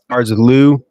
Cards with Lou.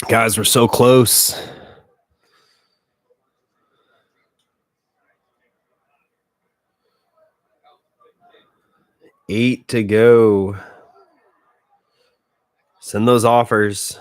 Guys, we're so close. 8 to go. Send those offers.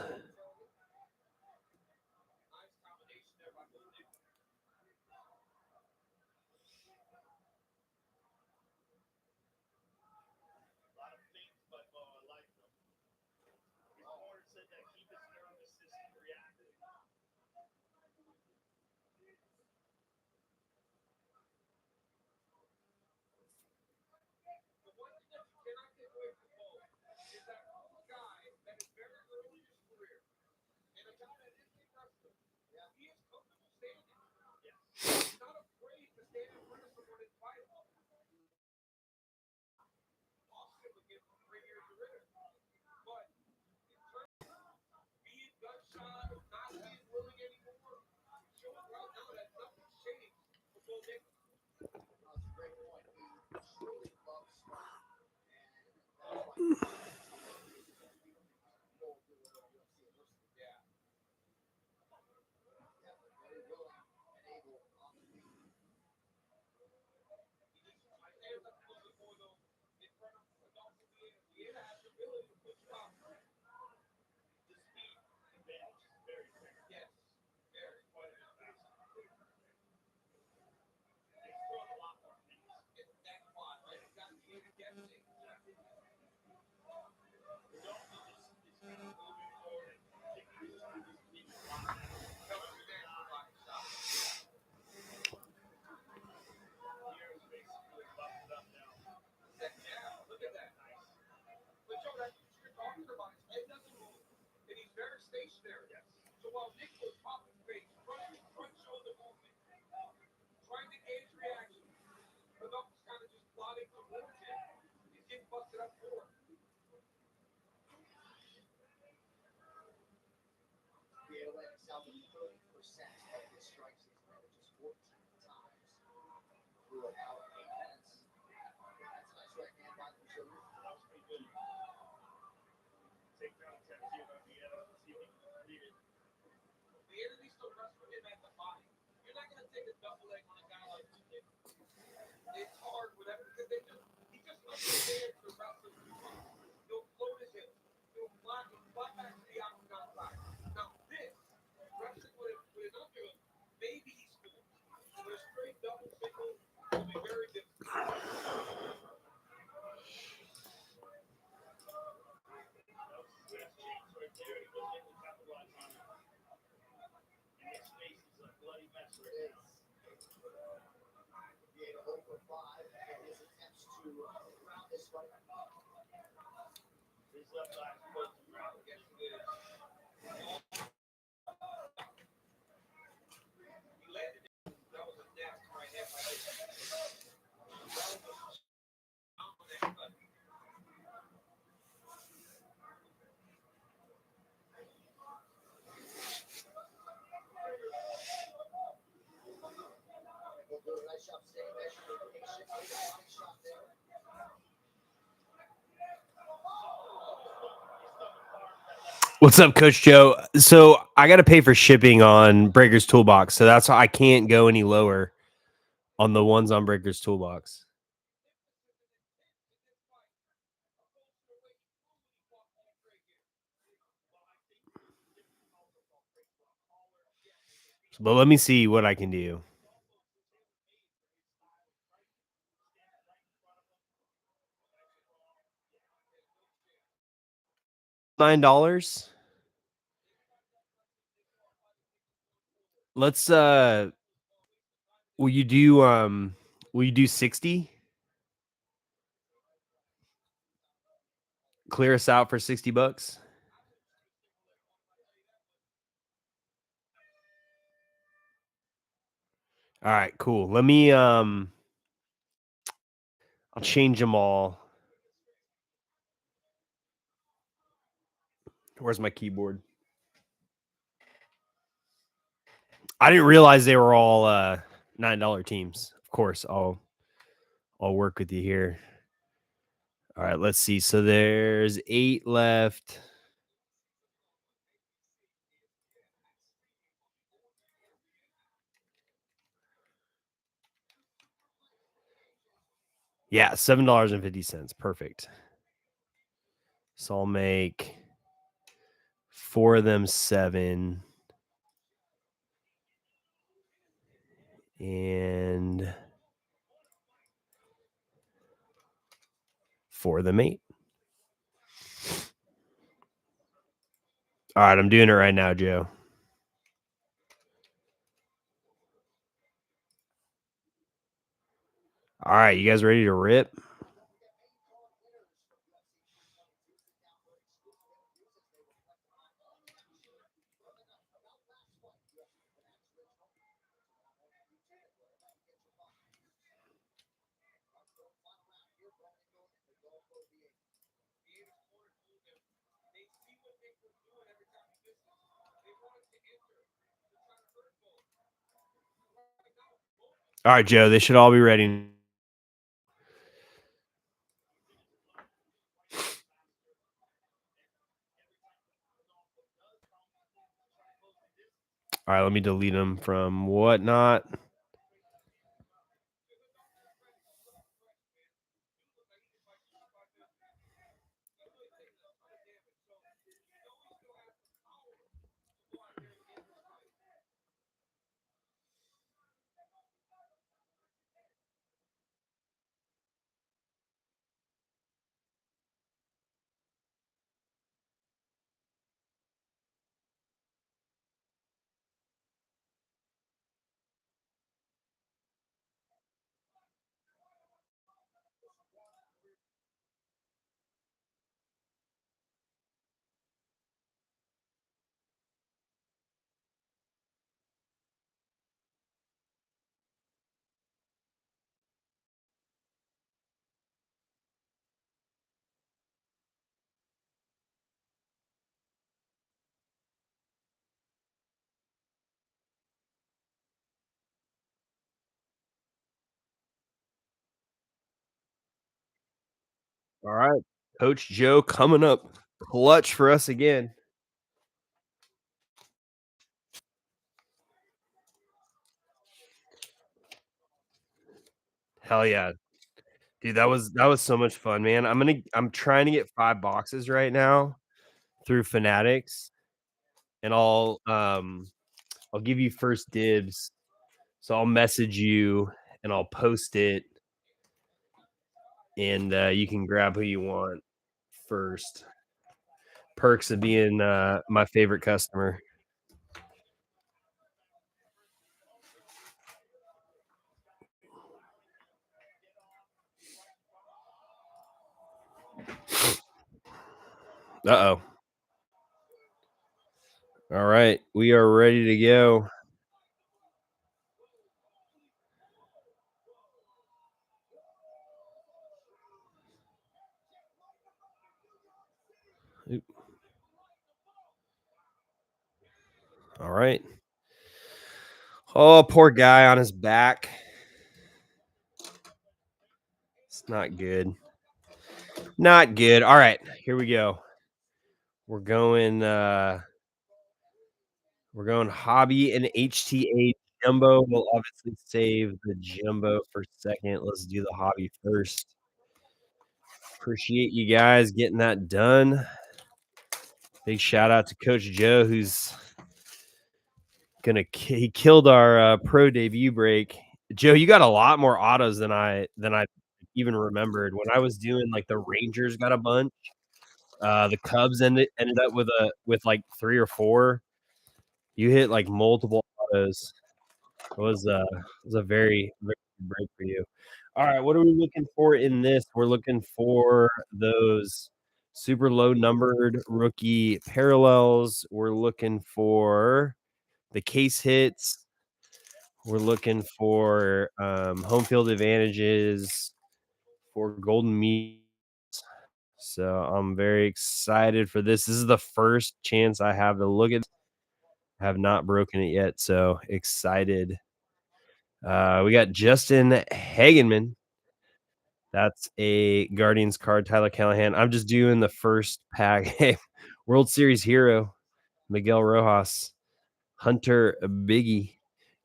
What's up, Coach Joe? So I got to pay for shipping on Breaker's Toolbox, so that's why I can't go any lower on the ones on Breaker's Toolbox. But let me see what I can do. $9. Let's will you do 60? Clear us out for $60? All right, cool. Let me I'll change them all. Where's my keyboard? I didn't realize they were all $9 teams. Of course, I'll work with you here. All right, let's see. So there's 8 left. Yeah, $7.50. Perfect. So I'll make 4 of them 7. And 4 of them 8. All right, I'm doing it right now, Joe. All right, you guys ready to rip? All right, Joe, they should all be ready. All right, let me delete them from Whatnot. All right, Coach Joe coming up clutch for us again. Hell yeah. Dude, that was so much fun, man. I'm trying to get 5 boxes right now through Fanatics, and I'll give you first dibs. So I'll message you and I'll post it, and you can grab who you want first. Perks of being my favorite customer. Uh-oh. All right, we are ready to go. Oop. All right. Oh, poor guy on his back. It's not good. Not good. All right, here we go. We're going hobby and HTA jumbo. We'll obviously save the jumbo for second. Let's do the hobby first. Appreciate you guys getting that done. Big shout out to Coach Joe, who's he killed our pro debut break. Joe, you got a lot more autos than I even remembered. When I was doing like the Rangers got a bunch. The Cubs ended up with like 3 or 4. You hit like multiple autos. It was a very, very good break for you. All right, what are we looking for in this? We're looking for those super low numbered rookie parallels. We're looking for the case hits. We're looking for home field advantages for golden meat. So I'm very excited for this. This is the first chance I have to look at. Have not broken it yet, so excited. We got Justin Hagenman. That's a Guardians card, Tyler Callahan. I'm just doing the first pack. Hey, World Series hero, Miguel Rojas, Hunter Biggie,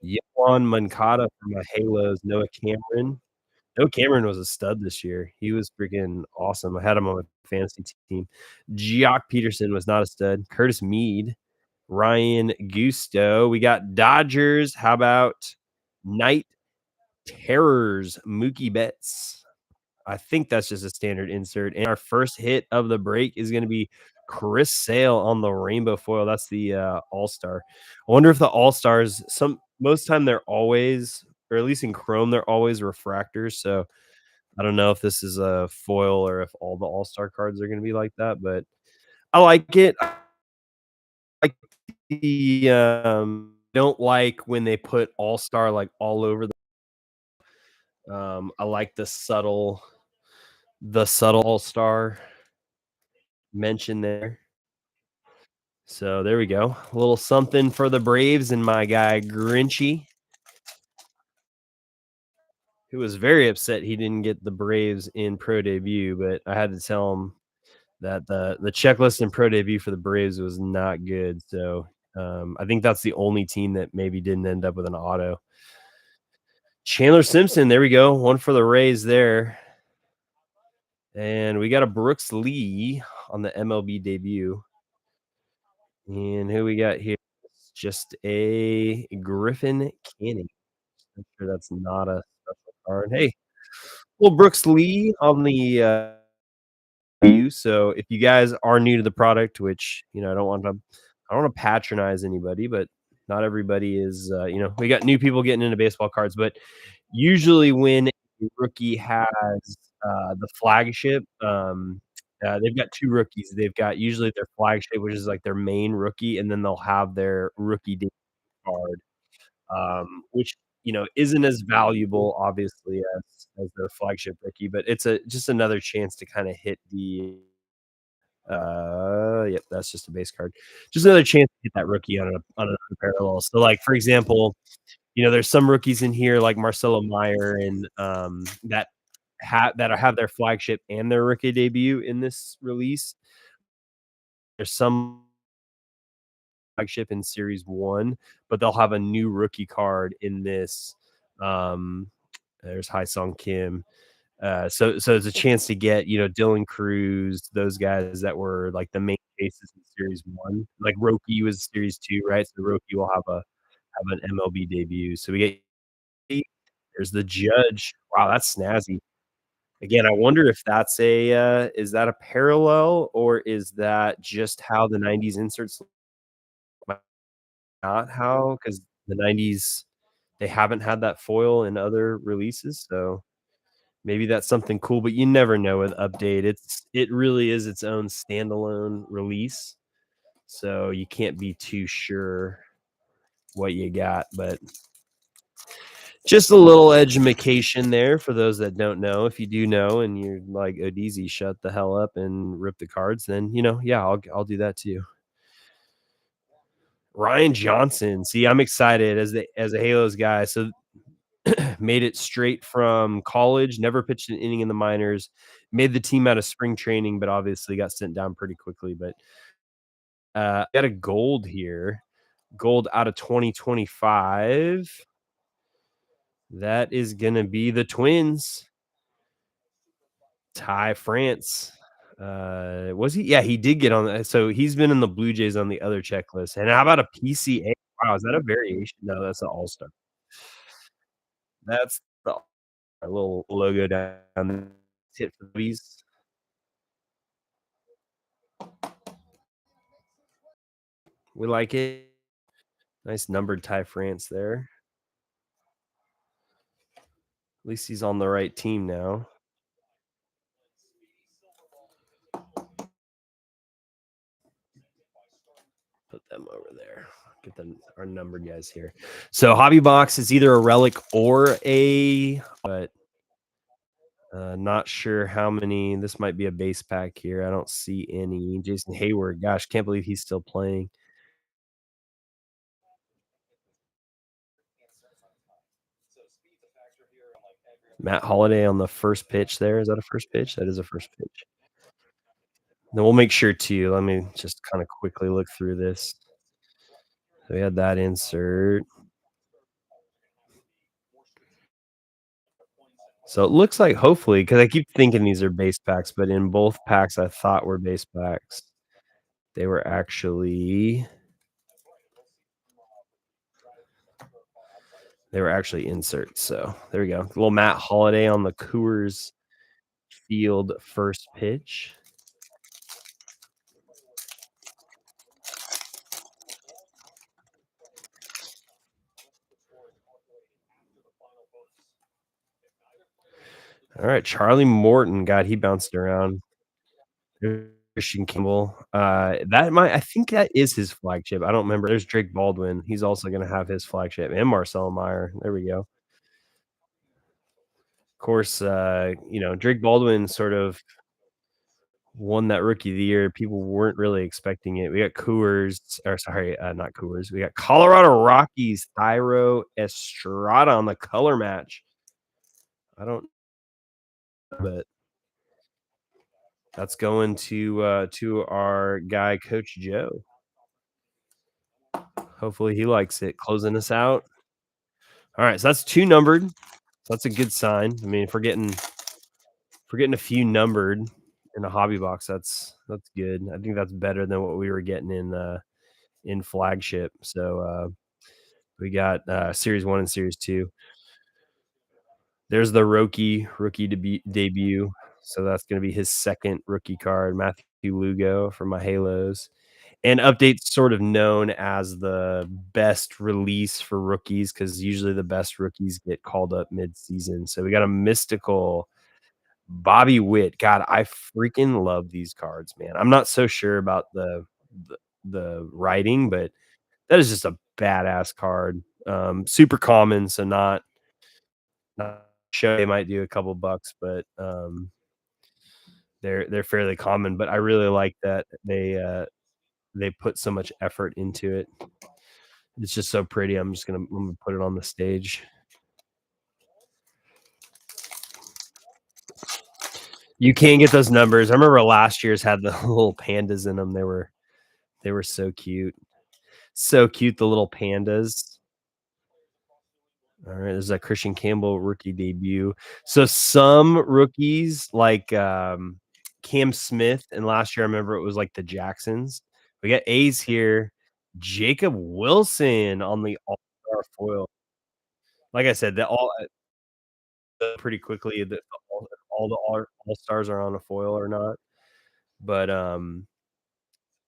Yohan Moncada from the Halos, Noah Cameron. Noah Cameron was a stud this year. He was freaking awesome. I had him on my fantasy team. Jock Peterson was not a stud. Curtis Mead, Ryan Gusto. We got Dodgers. How about Night Terrors, Mookie Betts? I think that's just a standard insert. And our first hit of the break is going to be Chris Sale on the rainbow foil. That's the All-Star. I wonder if the All-Stars, most time they're always, or at least in Chrome, they're always refractors. So I don't know if this is a foil or if all the All-Star cards are going to be like that, but I like it. I like the don't like when they put All-Star like all over the I like the subtle All-Star mention there. So there we go. A little something for the Braves and my guy Grinchy, who was very upset he didn't get the Braves in pro debut, but I had to tell him that the checklist in pro debut for the Braves was not good. So I think that's the only team that maybe didn't end up with an auto. Chandler Simpson, there we go. One for the Rays there. And we got a Brooks Lee on the MLB debut. And who we got here? It's just a Griffin Canning. I'm sure that's not a special card. Hey, well, Brooks Lee on the you. So if you guys are new to the product, which I don't want to patronize anybody, but not everybody is. We got new people getting into baseball cards, but usually when a rookie has the flagship, they've got 2 rookies. They've got usually their flagship, which is like their main rookie, and then they'll have their rookie debut card, which isn't as valuable, obviously, as their flagship rookie, but it's just another chance to kind of hit the. Yep, that's just a base card. Just another chance to hit that rookie on another parallel. So, like for example, there's some rookies in here like Marcelo Meyer and that have their flagship and their rookie debut in this release. There's some flagship in series 1, but they'll have a new rookie card in this. There's Hai Sung Kim. So it's a chance to get, Dylan Cruz, those guys that were like the main cases in series 1. Like Roki was series 2, right? So Roki will have an MLB debut. So we get there's the Judge. Wow, that's snazzy. Again, I wonder if that's is that a parallel or is that just how the '90s inserts might not how? Because the '90s, they haven't had that foil in other releases, so maybe that's something cool, but you never know with Update. It really is its own standalone release, so you can't be too sure what you got, but just a little edumacation there for those that don't know. If you do know and you're like, "Odeezy, shut the hell up and rip the cards," then, yeah, I'll do that too. Ryan Johnson. See, I'm excited as a Halos guy. So made it straight from college, never pitched an inning in the minors, made the team out of spring training, but obviously got sent down pretty quickly. But got a gold here. Gold out of 2025. That is gonna be the Twins. Ty France. Was he? Yeah, he did get on that. So he's been in the Blue Jays on the other checklist. And how about a PCA? Wow, is that a variation? No, that's an all-star. That's the our little logo down there. Hit for the Bees. We like it. Nice numbered Ty France there. At least he's on the right team now. Put them over there. Get them our numbered guys here. So Hobby Box is either a relic or but not sure how many. This might be a base pack here. I don't see any. Jason Hayward. Gosh, can't believe he's still playing. Matt Holliday on the first pitch there. Is that a first pitch? That is a first pitch. Then we'll make sure too. Let me just kind of quickly look through this. So we had that insert. So it looks like hopefully, because I keep thinking these are base packs, but in both packs I thought were base packs. They were actually inserts. So there we go. A little Matt Holliday on the Coors Field first pitch. All right, Charlie Morton. God, he bounced around. Christian Campbell. I think that is his flagship. I don't remember. There's Drake Baldwin. He's also going to have his flagship, and Marcel Meyer. There we go. Of course, Drake Baldwin sort of won that Rookie of the Year. People weren't really expecting it. We got not Coors. We got Colorado Rockies, Thairo Estrada on the color match. I don't, but that's going to our guy, Coach Joe. Hopefully he likes it. Closing us out. All right, so that's 2 numbered. So that's a good sign. I mean, if we're getting a few numbered in a hobby box, that's good. I think that's better than what we were getting in flagship. So we got series 1 and series 2. There's the rookie debut. So that's going to be his second rookie card, Matthew Lugo from my Halos. And Update's sort of known as the best release for rookies because usually the best rookies get called up mid-season. So we got a mystical Bobby Witt. God, I freaking love these cards, man. I'm not so sure about the writing, but that is just a badass card. Super common, so not sure they might do a couple bucks, but they're fairly common. But I really like that they put so much effort into it. It's just so pretty. I'm gonna put it on the stage. You can't get those numbers. I remember last year's had the little pandas in them. They were so cute. So cute, the little pandas. All right, there's a Christian Campbell rookie debut. So some rookies like Cam Smith, and last year I remember it was like the Jacksons. We got A's here. Jacob Wilson on the all-star foil. Like I said, that all pretty quickly that all the all-stars are on a foil or not. But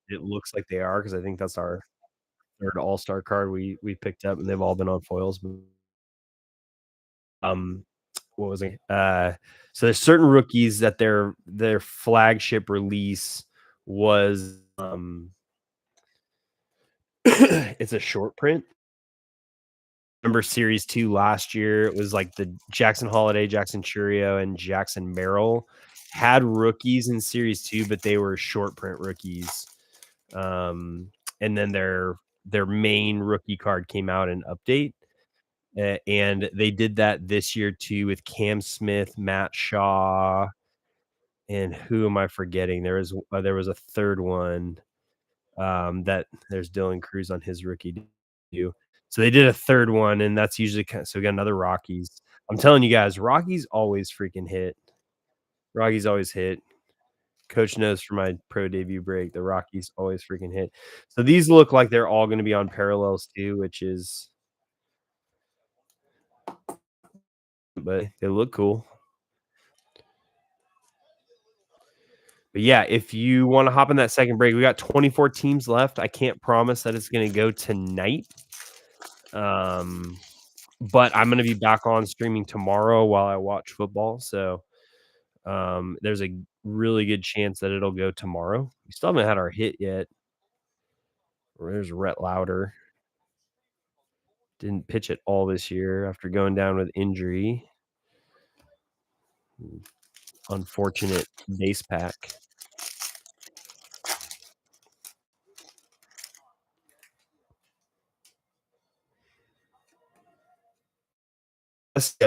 it looks like they are because I think that's our third all-star card we picked up, and they've all been on foils. Um, what was it? So there's certain rookies that their flagship release was it's a short print. Remember series 2 last year, it was like the Jackson Holiday, Jackson Churio, and Jackson Merrill had rookies in series 2, but they were short print rookies. And then their main rookie card came out in update. And they did that this year too with Cam Smith, Matt Shaw, and who am I forgetting? There was a third one that there's Dylan Cruz on his rookie debut. So they did a third one, and that's usually so we got another Rockies. I'm telling you guys, Rockies always freaking hit. Rockies always hit. Coach knows for my pro debut break, the Rockies always freaking hit. So these look like they're all going to be on parallels too, which is, but they look cool. But yeah, if you want to hop in that second break, we got 24 teams left. I can't promise that it's going to go tonight. But I'm going to be back on streaming tomorrow while I watch football. So there's a really good chance that it'll go tomorrow. We still haven't had our hit yet. There's Rhett Lauder. Didn't pitch at all this year after going down with injury. Unfortunate base pack.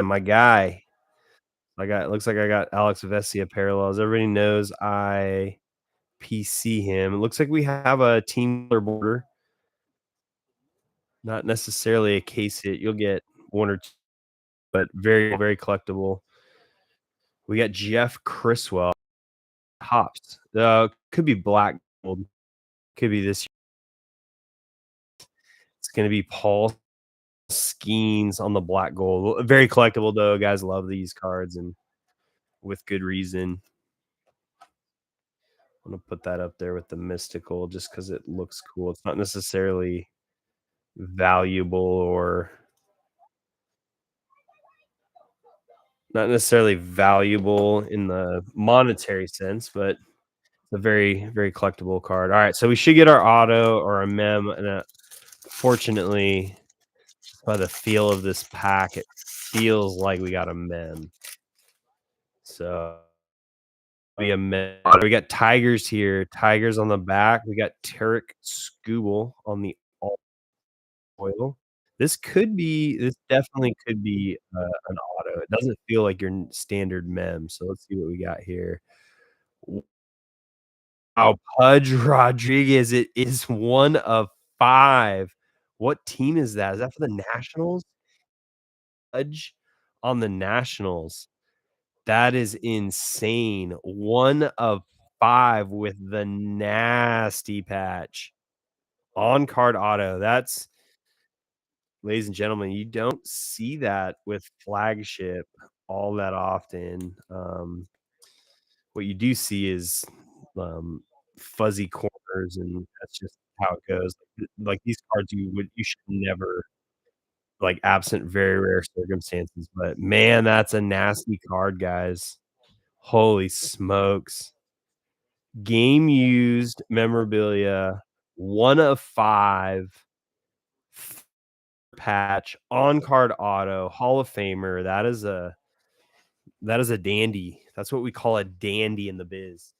My guy. It looks like I got Alex Vesia parallels. Everybody knows I PC him. It looks like we have a team border. Not necessarily a case hit. You'll get one or two, but very, very collectible. We got Jeff Criswell. Hops. Could be black gold. Could be this. It's going to be Paul Skeens on the black gold. Very collectible, though. Guys love these cards, and with good reason. I'm going to put that up there with the mystical just because it looks cool. It's not necessarily valuable or not necessarily valuable in the monetary sense, but it's a very, very collectible card. All right, so we should get our auto or a mem, and fortunately, by the feel of this pack, it feels like we got a mem. So be a mem. We got Tigers here. Tigers on the back. We got Tarek Skubal on the all foil. This definitely could be an auto. It doesn't feel like your standard mem. So let's see what we got here. Wow, Pudge Rodriguez. It is 1 of 5. What team is that? Is that for the Nationals? Pudge on the Nationals. That is insane. 1 of 5 with the nasty patch. On card auto. That's ladies and gentlemen, you don't see that with flagship all that often. What you do see is fuzzy corners, and that's just how it goes. Like these cards, you should never like absent very rare circumstances. But man, that's a nasty card, guys. Holy smokes! Game used memorabilia, 1 of 5. Patch on card auto Hall of Famer. That is a dandy. That's what we call a dandy in the biz.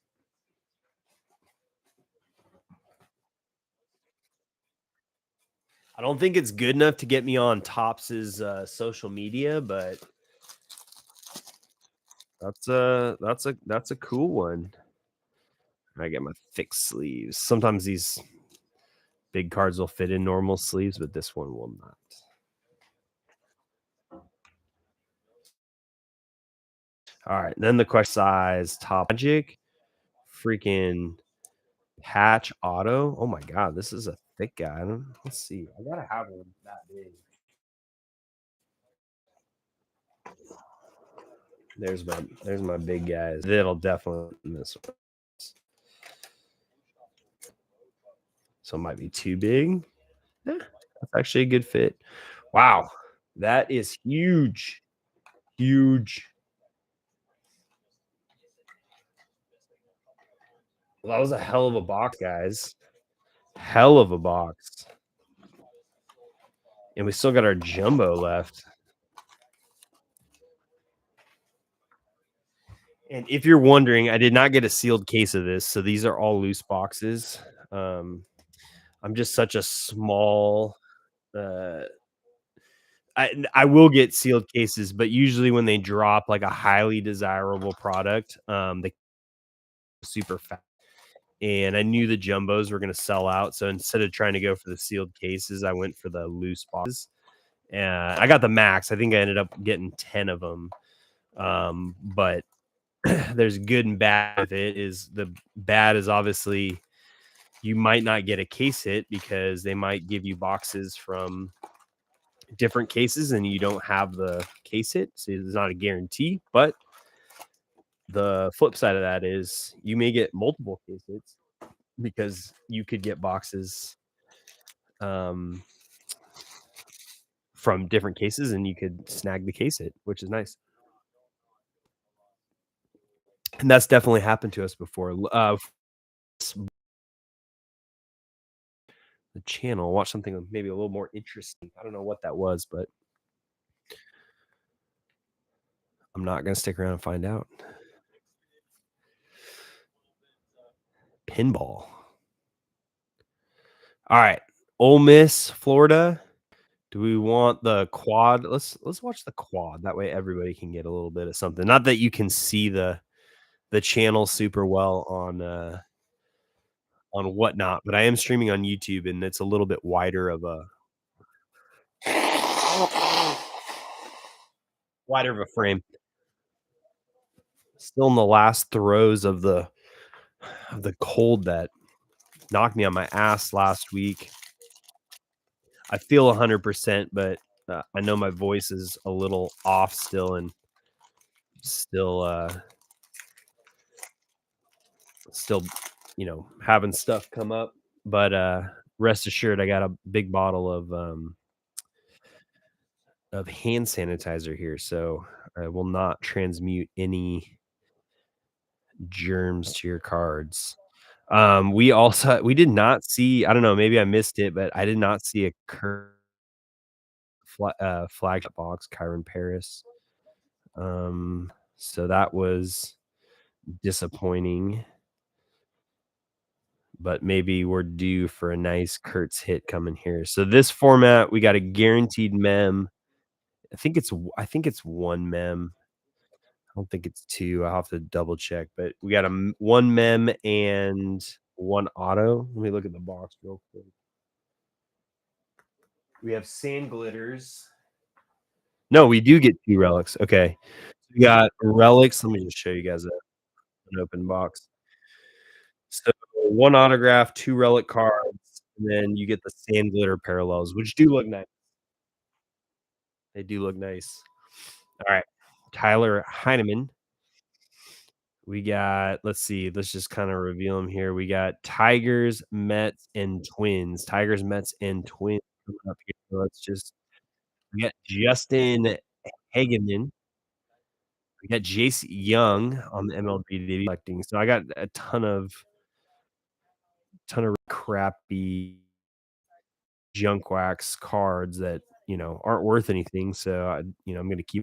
I don't think it's good enough to get me on Tops's social media, but that's a cool one. I get my thick sleeves. Sometimes these big cards will fit in normal sleeves, but this one will not. All right, then the question size top magic, freaking patch auto. Oh my god, this is a thick guy. Let's see. I gotta have one that big. There's my big guys. That'll definitely miss one. So it might be too big. Eh, that's actually a good fit. Wow, that is huge. Huge. Well, that was a hell of a box, guys. Hell of a box. And we still got our jumbo left. And if you're wondering, I did not get a sealed case of this. So these are all loose boxes. Um, I'm just such a small uh I will get sealed cases, but usually when they drop like a highly desirable product, they super fast. And I knew the jumbos were going to sell out, so instead of trying to go for the sealed cases, I went for the loose boxes. And I got the max. I think I ended up getting 10 of them. But there's good and bad with it. Is the bad is obviously you might not get a case hit because they might give you boxes from different cases and you don't have the case hit, so it's not a guarantee. But the flip side of that is you may get multiple case hits because you could get boxes um, from different cases and you could snag the case hit, which is nice. And that's definitely happened to us before. The channel, watch something maybe a little more interesting. I don't know what that was, but I'm not gonna stick around and find out. Pinball. All right, Ole Miss, Florida. Do we want the quad? Let's watch the quad. That way everybody can get a little bit of something. Not that you can see the channel super well on whatnot, but I am streaming on YouTube and it's a little bit wider of a frame. Still in the last throes of the cold that knocked me on my ass last week. I feel 100%, but I know my voice is a little off still and still still having stuff come up. But rest assured I got a big bottle of hand sanitizer here, so I will not transmute any germs to your cards. We did not see, I don't know, maybe I missed it, but I did not see a flagship box, Kyron Paris. So that was disappointing, but maybe we're due for a nice Kurtz hit coming here. So this format, we got a guaranteed mem. I think it's one mem. I don't think it's two. I'll have to double check, but we got one mem and one auto. Let me look at the box real quick. We have sand glitters. No, we do get two relics. Okay. We got relics. Let me just show you guys an open box. So one autograph, two relic cards, and then you get the sand glitter parallels, which do look nice. They do look nice. All right. Tyler Heineman. We got, let's see, let's just kind of reveal them here. We got Tigers, Mets, and Twins. Tigers, Mets, and Twins coming up here. So let's just we got Justin Hageman. We got Jace Young on the MLB debut collecting. So I got a ton of crappy junk wax cards that aren't worth anything. So I'm gonna keep